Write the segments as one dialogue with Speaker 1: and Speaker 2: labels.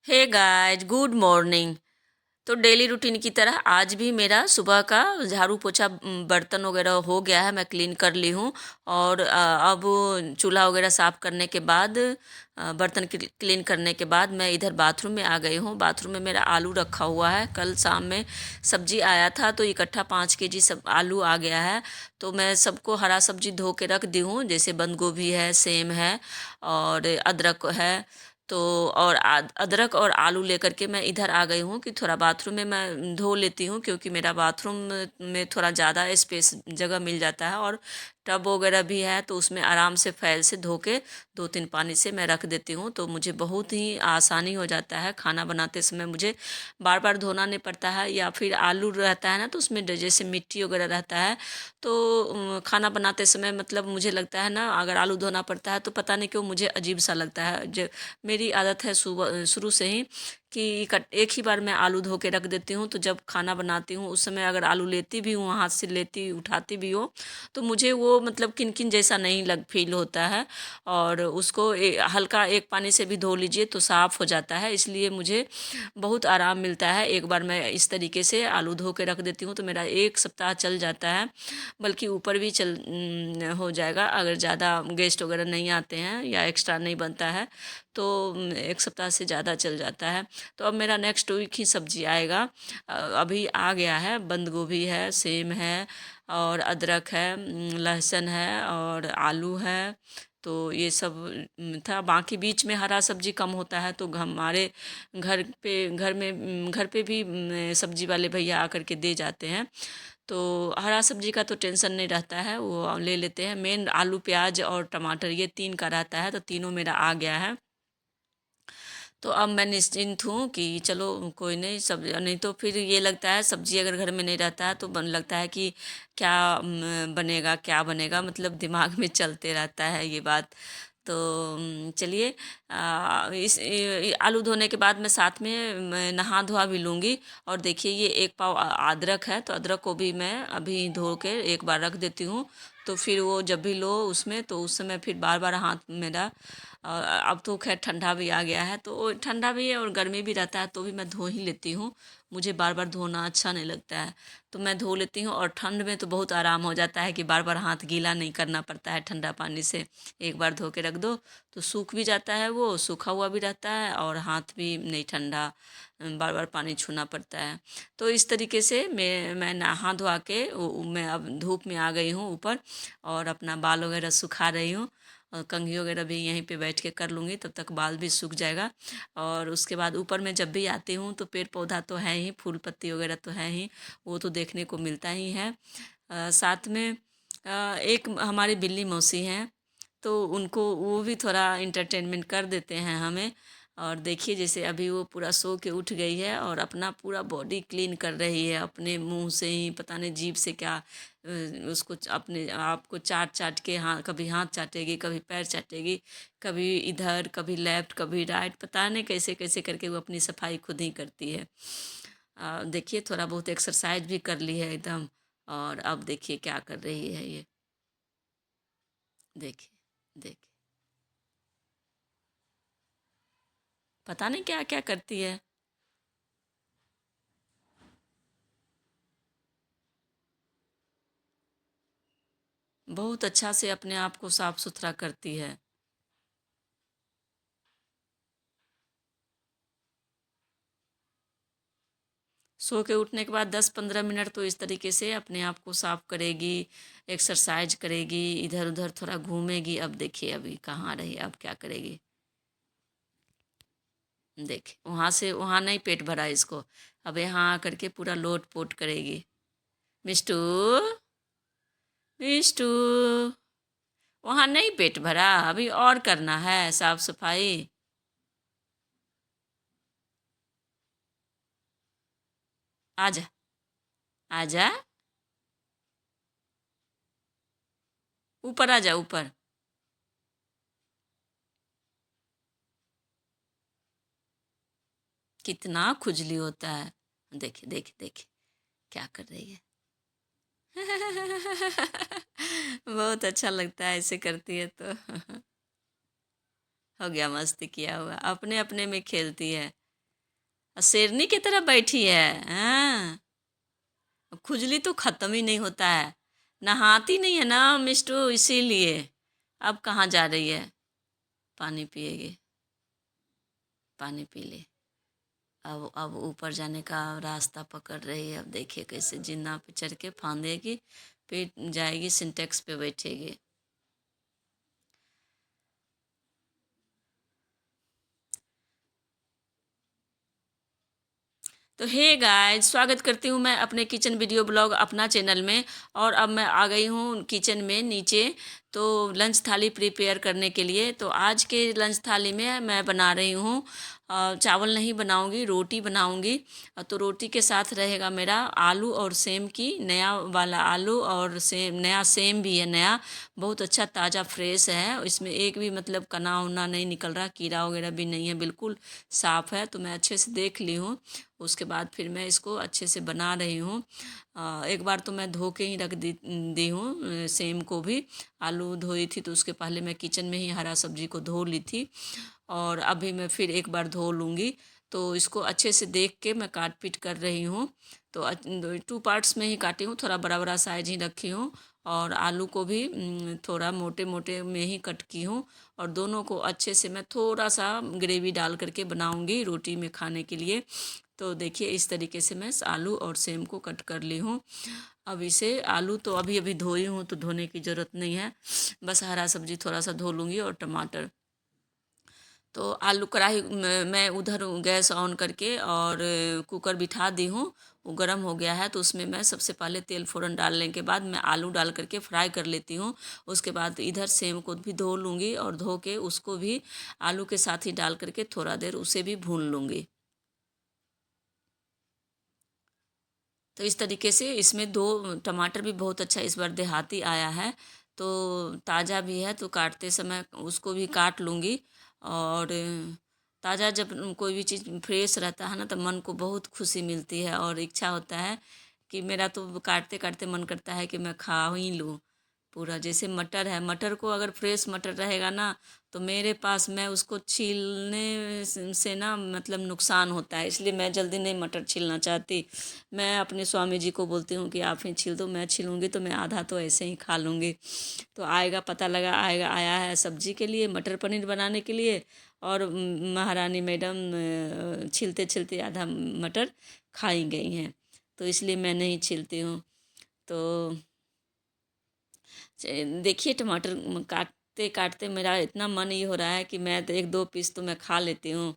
Speaker 1: हे guys, good morning. तो daily routine की तरह आज भी मेरा सुबह का झाड़ू पोछा बर्तन वगैरह हो गया है, मैं क्लीन कर ली हूँ। और अब चूल्हा वगैरह साफ़ करने के बाद बर्तन क्लीन करने के बाद मैं इधर बाथरूम में आ गई हूँ। बाथरूम में मेरा आलू रखा हुआ है, कल शाम में सब्जी आया था तो इकट्ठा 5 केजी सब आलू आ गया है। तो मैं सबको हरा सब्जी धो के रख दी हूँ, जैसे बंद गोभी है, सेम है और अदरक है। तो और अदरक और आलू लेकर के मैं इधर आ गई हूँ कि थोड़ा बाथरूम में मैं धो लेती हूँ, क्योंकि मेरा बाथरूम में थोड़ा ज़्यादा स्पेस जगह मिल जाता है और टब वगैरह भी है, तो उसमें आराम से फैल से धो के 2-3 पानी से मैं रख देती हूँ। तो मुझे बहुत ही आसानी हो जाता है, खाना बनाते समय मुझे बार बार धोना नहीं पड़ता है। या फिर आलू रहता है ना, तो उसमें जैसे मिट्टी वगैरह रहता है, तो खाना बनाते समय मतलब मुझे लगता है ना, अगर आलू धोना पड़ता है तो पता नहीं क्यों मुझे अजीब सा लगता है। जो मेरी आदत है सुबह शुरू से ही कि एक ही बार मैं आलू धो के रख देती हूँ। तो जब खाना बनाती हूँ उस समय अगर आलू लेती भी हूँ, हाथ से लेती उठाती भी हूँ, तो मुझे वो मतलब किनकिन जैसा नहीं लग फील होता है। और उसको हल्का एक पानी से भी धो लीजिए तो साफ़ हो जाता है, इसलिए मुझे बहुत आराम मिलता है। एक बार मैं इस तरीके से आलू धो के रख देती हूँ तो मेरा 1 सप्ताह चल जाता है, बल्कि ऊपर भी हो जाएगा अगर ज़्यादा गेस्ट वगैरह नहीं आते हैं या एक्स्ट्रा नहीं बनता है, तो 1 सप्ताह से ज़्यादा चल जाता है। तो अब मेरा नेक्स्ट वीक ही सब्जी आएगा। अभी आ गया है, बंद गोभी है, सेम है और अदरक है, लहसुन है और आलू है। तो ये सब था। बाकी बीच में हरा सब्जी कम होता है, तो हमारे घर पे भी सब्जी वाले भैया आकर के दे जाते हैं। तो हरा सब्जी का तो टेंशन नहीं रहता है, वो ले लेते हैं। मेन आलू प्याज और टमाटर ये 3 का रहता है, तो तीनों मेरा आ गया है। तो अब मैं निश्चिंत हूँ कि चलो कोई नहीं, सब नहीं तो फिर ये लगता है सब्जी अगर घर में नहीं रहता है तो बन लगता है कि क्या बनेगा क्या बनेगा, मतलब दिमाग में चलते रहता है ये बात। तो चलिए, आलू धोने के बाद मैं साथ में मैं नहा धोआ भी लूँगी। और देखिए ये 1 पाव अदरक है, तो अदरक को भी मैं अभी धो के एक बार रख देती हूँ। तो फिर वो जब भी लो उसमें, तो उस समय फिर बार बार हाथ मेरा अब तो खैर ठंडा भी आ गया है, तो ठंडा भी है और गर्मी भी रहता है तो भी मैं धो ही लेती हूँ। मुझे बार बार धोना अच्छा नहीं लगता है, तो मैं धो लेती हूँ। और ठंड में तो बहुत आराम हो जाता है कि बार बार हाथ गीला नहीं करना पड़ता है ठंडा पानी से। एक बार धो के रख दो तो सूख भी जाता है, वो सूखा हुआ भी रहता है और हाथ भी नहीं ठंडा बार बार पानी छूना पड़ता है। तो इस तरीके से मैं नहा धोआ के मैं अब धूप में आ गई हूँ ऊपर, और अपना बाल वगैरह सुखा रही हूँ। और कंघी वगैरह भी यहीं पे बैठ के कर लूँगी, तब तक बाल भी सूख जाएगा। और उसके बाद ऊपर में जब भी आती हूँ तो पेड़ पौधा तो है ही, फूल पत्ती वगैरह तो है ही, वो तो देखने को मिलता ही है। साथ में एक हमारी बिल्ली मौसी हैं, तो उनको वो भी थोड़ा इंटरटेनमेंट कर देते हैं हमें। और देखिए जैसे अभी वो पूरा सो के उठ गई है और अपना पूरा बॉडी क्लीन कर रही है अपने मुंह से ही, पता नहीं जीभ से क्या उसको अपने आप को चाट चाट के, हाँ कभी हाथ चाटेगी, कभी पैर चाटेगी, कभी इधर कभी लेफ्ट कभी राइट, पता नहीं कैसे कैसे करके वो अपनी सफाई खुद ही करती है। देखिए थोड़ा बहुत एक्सरसाइज भी कर ली है एकदम। और अब देखिए क्या कर रही है ये, देखिए देखिए, पता नहीं क्या क्या करती है। बहुत अच्छा से अपने आप को साफ सुथरा करती है। सो के उठने के बाद 10-15 मिनट तो इस तरीके से अपने आप को साफ करेगी, एक्सरसाइज करेगी, इधर उधर थोड़ा घूमेगी। अब देखिए अभी कहाँ रही, अब क्या करेगी। देखिए वहाँ से वहाँ नहीं पेट भरा इसको, अब यहाँ आकर के पूरा लोट पोट करेगी। मिष्टू, मिष्टू, वहाँ नहीं पेट भरा, अभी और करना है साफ सफाई। आजा, आजा, ऊपर आजा ऊपर। कितना खुजली होता है। देखिए देखिए देखिए क्या कर रही है। बहुत अच्छा लगता है ऐसे करती है तो। हो गया, मस्ती किया हुआ, अपने अपने में खेलती है। शेरनी की तरह बैठी है। हाँ, खुजली तो ख़त्म ही नहीं होता है। नहाती नहीं है ना मिष्टू, इसीलिए। अब कहाँ जा रही है? पानी पिएगी, पानी पी ले। अब ऊपर जाने का रास्ता पकड़ रही है। अब देखिए कैसे जिन्ना पे चढ़ के फांदेगी, फिर जाएगी सिंटेक्स पे बैठेगी। तो हे गाइस, स्वागत करती हूँ मैं अपने किचन वीडियो ब्लॉग अपना चैनल में। और अब मैं आ गई हूँ किचन में नीचे, तो लंच थाली प्रिपेयर करने के लिए। तो आज के लंच थाली में मैं बना रही हूँ चावल नहीं बनाऊँगी, रोटी बनाऊँगी। तो रोटी के साथ रहेगा मेरा आलू और सेम की, नया वाला आलू और सेम, नया सेम भी है, नया बहुत अच्छा ताज़ा फ्रेश है। इसमें एक भी मतलब कना उना नहीं निकल रहा, कीड़ा वगैरह भी नहीं है, बिल्कुल साफ़ है। तो मैं अच्छे से देख ली हूँ। उसके बाद फिर मैं इसको अच्छे से बना रही हूँ। एक बार तो मैं धो के ही रख दी हूँ सेम को भी। आलू धोई थी तो उसके पहले मैं किचन में ही हरा सब्जी को धो ली थी, और अभी मैं फिर एक बार धो लूँगी। तो इसको अच्छे से देख के मैं काट पीट कर रही हूँ। तो 2 पार्ट्स में ही काटी हूँ, थोड़ा बड़ा बड़ा साइज ही रखी हूँ। और आलू को भी थोड़ा मोटे मोटे में ही कट की हूँ। और दोनों को अच्छे से मैं थोड़ा सा ग्रेवी डाल करके बनाऊँगी रोटी में खाने के लिए। तो देखिए इस तरीके से मैं आलू और सेम को कट कर ली हूँ। अब इसे, आलू तो अभी अभी धोई हूँ तो धोने की ज़रूरत नहीं है, बस हरा सब्जी थोड़ा सा धो लूँगी और टमाटर। तो आलू कढ़ाई मैं उधर गैस ऑन करके और कुकर बिठा दी हूँ। वो गर्म हो गया है तो उसमें मैं सबसे पहले तेल फ़ौरन डालने के बाद मैं आलू डाल करके फ्राई कर लेती हूँ। उसके बाद इधर सेम को भी धो लूँगी, और धो के उसको भी आलू के साथ ही डाल करके थोड़ा देर उसे भी भून लूँगी। तो इस तरीके से इसमें 2 टमाटर भी बहुत अच्छा इस बार देहाती आया है, तो ताज़ा भी है, तो काटते समय उसको भी काट लूँगी। और ताज़ा जब कोई भी चीज़ फ्रेश रहता है ना, तो मन को बहुत खुशी मिलती है, और इच्छा होता है कि मेरा तो काटते काटते मन करता है कि मैं खा ही लूँ पूरा। जैसे मटर है, मटर को अगर फ्रेश मटर रहेगा ना, तो मेरे पास, मैं उसको छीलने से ना मतलब नुकसान होता है, इसलिए मैं जल्दी नहीं मटर छीलना चाहती। मैं अपने स्वामी जी को बोलती हूँ कि आप ही छील दो, मैं छीलूँगी तो मैं आधा तो ऐसे ही खा लूँगी। तो आएगा, पता लगा आएगा, आया है सब्जी के लिए, मटर पनीर बनाने के लिए। और महारानी मैडम छीलते छीलते आधा मटर खा ही गई हैं, तो इसलिए मैं नहीं छीलती हूँ। तो देखिए टमाटर काटते काटते मेरा इतना मन ये हो रहा है कि मैं तो 1-2 पीस तो मैं खा लेती हूँ।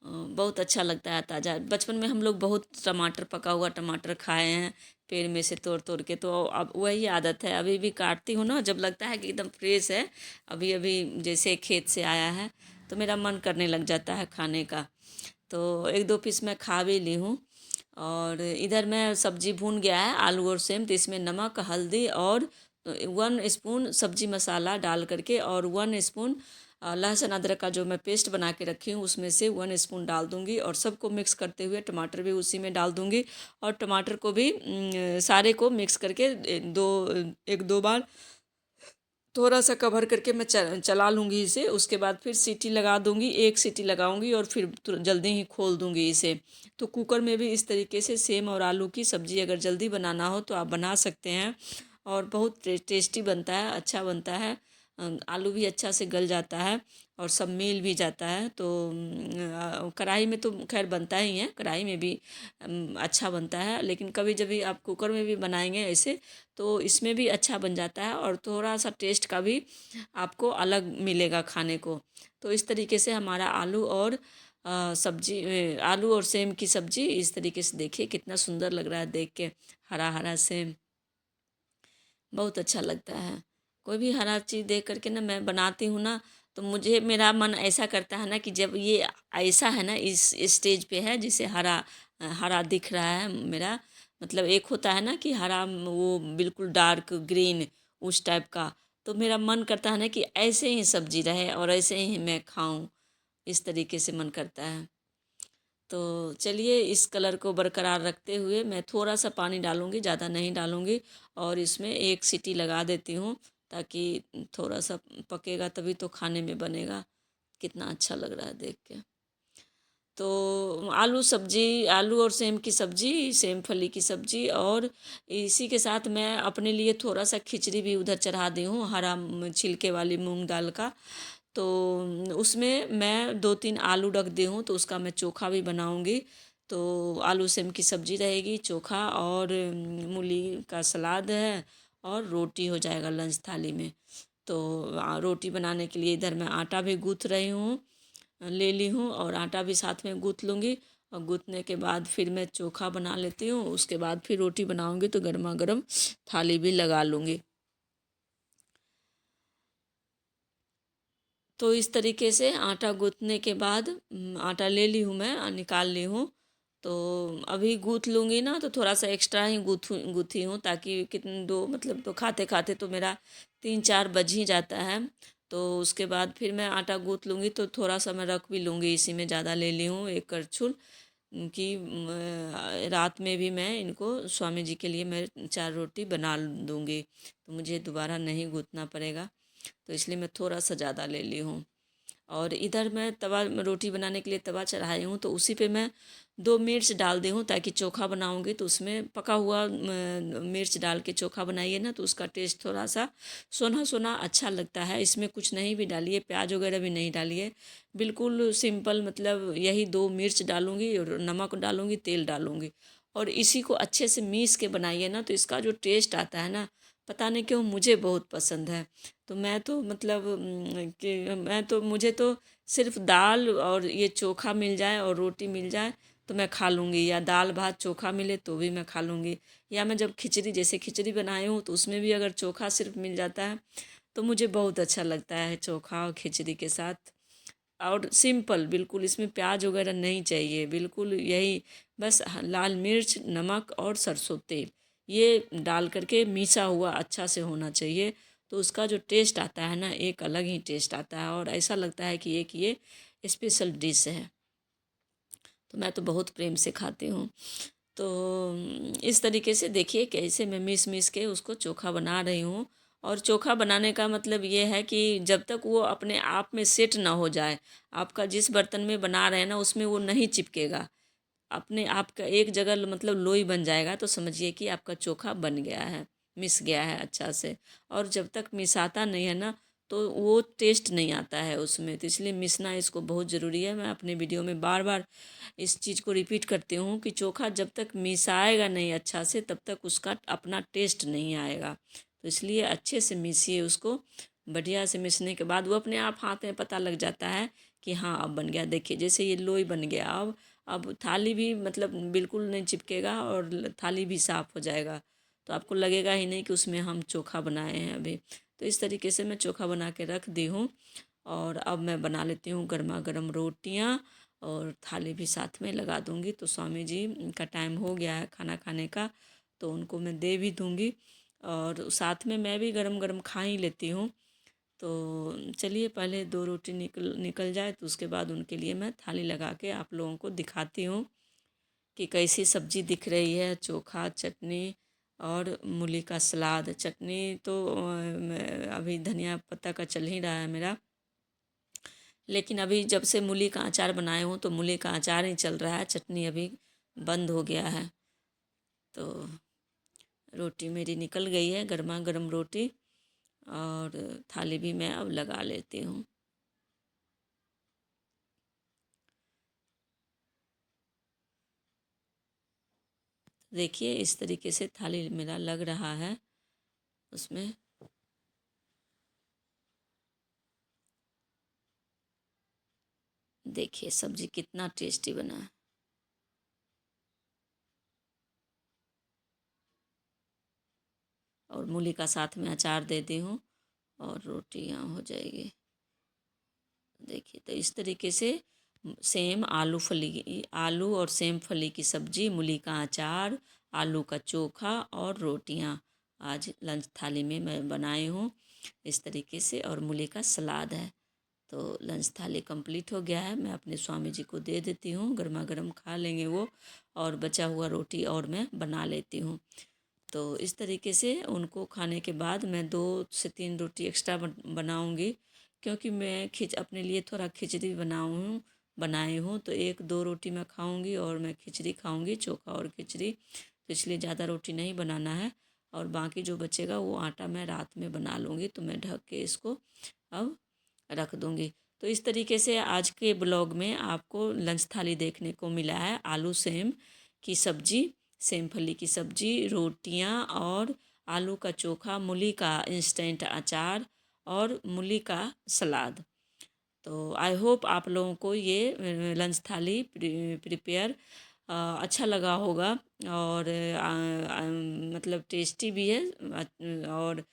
Speaker 1: बहुत अच्छा लगता है ताज़ा। बचपन में हम लोग बहुत टमाटर, पका हुआ टमाटर खाए हैं पेड़ में से तोड़ तोड़ के, तो अब वही आदत है। अभी भी काटती हूँ ना, जब लगता है कि एकदम फ्रेश है, अभी अभी जैसे खेत से आया है, तो मेरा मन करने लग जाता है खाने का। तो 1-2 पीस मैं खा भी ली हूँ। और इधर मैं सब्जी भून गया है आलू और सेम, तो इसमें नमक, हल्दी और 1 स्पून सब्जी मसाला डाल करके, और 1 स्पून लहसुन अदरक का जो मैं पेस्ट बना के रखी हूँ उसमें से 1 स्पून डाल दूँगी, और सबको मिक्स करते हुए टमाटर भी उसी में डाल दूँगी। और टमाटर को भी सारे को मिक्स करके 1-2 बार थोड़ा सा कवर करके मैं चला लूँगी इसे। उसके बाद फिर सीटी लगा दूँगी, 1 सीटी लगाऊँगी और फिर जल्दी ही खोल दूँगी इसे। तो कुकर में भी इस तरीके से सेम और आलू की सब्ज़ी अगर जल्दी बनाना हो तो आप बना सकते हैं, और बहुत टेस्टी बनता है, अच्छा बनता है। आलू भी अच्छा से गल जाता है और सब मिल भी जाता है। तो कढ़ाई में तो खैर बनता ही है, कढ़ाई में भी अच्छा बनता है, लेकिन कभी जब भी आप कुकर में भी बनाएंगे ऐसे, तो इसमें भी अच्छा बन जाता है, और थोड़ा सा टेस्ट का भी आपको अलग मिलेगा खाने को। तो इस तरीके से हमारा आलू और सब्जी, आलू और सेम की सब्जी इस तरीके से, देखिए कितना सुंदर लग रहा है देख के, हरा हरा सेम, बहुत अच्छा लगता है। कोई भी हरा चीज़ देख करके ना मैं बनाती हूँ ना, तो मुझे, मेरा मन ऐसा करता है ना कि जब ये ऐसा है ना, इस स्टेज पे है जिसे हरा हरा दिख रहा है मेरा, मतलब एक होता है ना कि हरा, वो बिल्कुल डार्क ग्रीन उस टाइप का, तो मेरा मन करता है ना कि ऐसे ही सब्जी रहे और ऐसे ही मैं खाऊं, इस तरीके से मन करता है। तो चलिए इस कलर को बरकरार रखते हुए मैं थोड़ा सा पानी डालूँगी, ज़्यादा नहीं डालूँगी, और इसमें 1 सीटी लगा देती हूँ, ताकि थोड़ा सा पकेगा तभी तो खाने में बनेगा। कितना अच्छा लग रहा है देख के। तो आलू सब्जी, आलू और सेम की सब्जी, सेम फली की सब्जी, और इसी के साथ मैं अपने लिए थोड़ा सा खिचड़ी भी उधर चढ़ा दी हूँ, हरा छिलके वाली मूंग दाल का। तो उसमें मैं 2-3 आलू रख दी हूँ, तो उसका मैं चोखा भी बनाऊँगी। तो आलू सेम की सब्जी रहेगी, चोखा और मूली का सलाद है, और रोटी हो जाएगा लंच थाली में। तो रोटी बनाने के लिए इधर मैं आटा भी गूँथ रही हूँ, ले ली हूँ, और आटा भी साथ में गूँथ लूँगी। और गूँथने के बाद फिर मैं चोखा बना लेती हूँ, उसके बाद फिर रोटी बनाऊँगी, तो गर्मा गर्म थाली भी लगा लूँगी। तो इस तरीके से आटा गूँथने के बाद आटा ले ली हूँ मैं, निकाल ली हूँ। तो अभी गूँथ लूँगी ना, तो थोड़ा सा एक्स्ट्रा ही गूँथी हूँ, ताकि कितने दो मतलब तो खाते खाते तो मेरा 3-4 बज ही जाता है। तो उसके बाद फिर मैं आटा गूँथ लूँगी, तो थोड़ा सा मैं रख भी लूँगी, इसी में ज़्यादा ले ली हूँ एक करछुल, कि रात में भी मैं इनको स्वामी जी के लिए मैं 4 रोटी बना दूँगी, तो मुझे दोबारा नहीं गूँथना पड़ेगा। तो इसलिए मैं थोड़ा सा ज़्यादा ले ली हूँ। और इधर मैं तवा रोटी बनाने के लिए तवा चढ़ाई हूँ, तो उसी पे मैं 2 मिर्च डाल दी हूँ, ताकि चोखा बनाऊँगी तो उसमें पका हुआ मिर्च डाल के चोखा बनाइए ना, तो उसका टेस्ट थोड़ा सा सोना सोना अच्छा लगता है। इसमें कुछ नहीं भी डालिए, प्याज वगैरह भी नहीं डालिए, बिल्कुल सिंपल, मतलब यही 2 मिर्च डालूँगी और नमक डालूँगी, तेल डालूँगी, और इसी को अच्छे से मीस के बनाइए ना, तो इसका जो टेस्ट आता है ना, पता नहीं क्यों मुझे बहुत पसंद है। तो मैं तो मतलब कि मैं तो मुझे तो सिर्फ दाल और ये चोखा मिल जाए और रोटी मिल जाए तो मैं खा लूँगी, या दाल भात चोखा मिले तो भी मैं खा लूँगी। या मैं जब खिचड़ी, जैसे खिचड़ी बनाई हूँ, तो उसमें भी अगर चोखा सिर्फ मिल जाता है तो मुझे बहुत अच्छा लगता है, चोखा और खिचड़ी के साथ। और सिंपल बिल्कुल, इसमें प्याज वगैरह नहीं चाहिए, बिल्कुल यही बस लाल मिर्च, नमक और सरसों तेल, ये डाल करके मिसा हुआ अच्छा से होना चाहिए। तो उसका जो टेस्ट आता है ना, एक अलग ही टेस्ट आता है, और ऐसा लगता है कि एक ये स्पेशल डिश है। तो मैं तो बहुत प्रेम से खाती हूँ। तो इस तरीके से देखिए कैसे मैं मिस मिस के उसको चोखा बना रही हूँ। और चोखा बनाने का मतलब ये है कि जब तक वो अपने आप में सेट ना हो जाए, आपका जिस बर्तन में बना रहे हैं ना, उसमें वो नहीं चिपकेगा, अपने आप का एक जगह मतलब लोई बन जाएगा, तो समझिए कि आपका चोखा बन गया है, मिस गया है अच्छा से। और जब तक मिसाता नहीं है ना, तो वो टेस्ट नहीं आता है उसमें, तो इसलिए मिसना इसको बहुत ज़रूरी है। मैं अपने वीडियो में बार बार इस चीज़ को रिपीट करती हूँ कि चोखा जब तक मिसाएगा नहीं अच्छा से, तब तक उसका अपना टेस्ट नहीं आएगा। तो इसलिए अच्छे से मिसिए उसको, बढ़िया से मिसने के बाद वो अपने आप हाथ में पता लग जाता है कि हाँ अब बन गया। देखिए जैसे ये लोई बन गया, अब थाली भी मतलब बिल्कुल नहीं चिपकेगा, और थाली भी साफ़ हो जाएगा, तो आपको लगेगा ही नहीं कि उसमें हम चोखा बनाए हैं अभी। तो इस तरीके से मैं चोखा बना के रख दी हूँ। और अब मैं बना लेती हूँ गर्मा गर्म रोटियाँ, और थाली भी साथ में लगा दूँगी। तो स्वामी जी का टाइम हो गया है खाना खाने का, तो उनको मैं दे भी दूँगी, और साथ में मैं भी गरम गरम खा ही लेती हूँ। तो चलिए पहले 2 रोटी निकल निकल जाए, तो उसके बाद उनके लिए मैं थाली लगा के आप लोगों को दिखाती हूँ कि कैसी सब्ज़ी दिख रही है, चोखा, चटनी और मूली का सलाद। चटनी तो अभी धनिया पत्ता का चल ही रहा है मेरा, लेकिन अभी जब से मूली का अचार बनाए हूँ, तो मूली का अचार ही चल रहा है, चटनी अभी बंद हो गया है। तो रोटी मेरी निकल गई है, गर्मा गर्म रोटी, और थाली भी मैं अब लगा लेती हूँ। देखिए इस तरीके से थाली मेरा लग रहा है उसमें। देखिए सब्जी कितना टेस्टी बना है। और मूली का साथ में अचार दे दी हूँ, और रोटियाँ हो जाएगी। देखिए तो इस तरीके से सेम आलू और सेम फली की सब्जी, मूली का अचार, आलू का चोखा और रोटियाँ आज लंच थाली में मैं बनाई हूँ इस तरीके से, और मूली का सलाद है। तो लंच थाली कंप्लीट हो गया है, मैं अपने स्वामी जी को दे देती हूँ, गर्मा गर्म खा लेंगे वो, और बचा हुआ रोटी और मैं बना लेती हूँ। तो इस तरीके से उनको खाने के बाद मैं 2 से 3 रोटी एक्स्ट्रा बनाऊँगी, क्योंकि मैं अपने लिए थोड़ा खिचड़ी बनाऊँ हूँ, बनाई हूँ। तो 1-2 रोटी मैं खाऊंगी और मैं खिचड़ी खाऊंगी, चोखा और खिचड़ी। तो इसलिए ज़्यादा रोटी नहीं बनाना है, और बाकी जो बचेगा वो आटा मैं रात में बना लूँगी। तो मैं ढक के इसको अब रख दूँगी। तो इस तरीके से आज के ब्लॉग में आपको लंच थाली देखने को मिला है। आलू सेम की सब्जी, सेम फली की सब्जी, रोटियां और आलू का चोखा, मूली का इंस्टेंट अचार और मूली का सलाद। तो आई होप आप लोगों को ये लंच थाली प्रिपेयर अच्छा लगा होगा, और मतलब टेस्टी भी है, और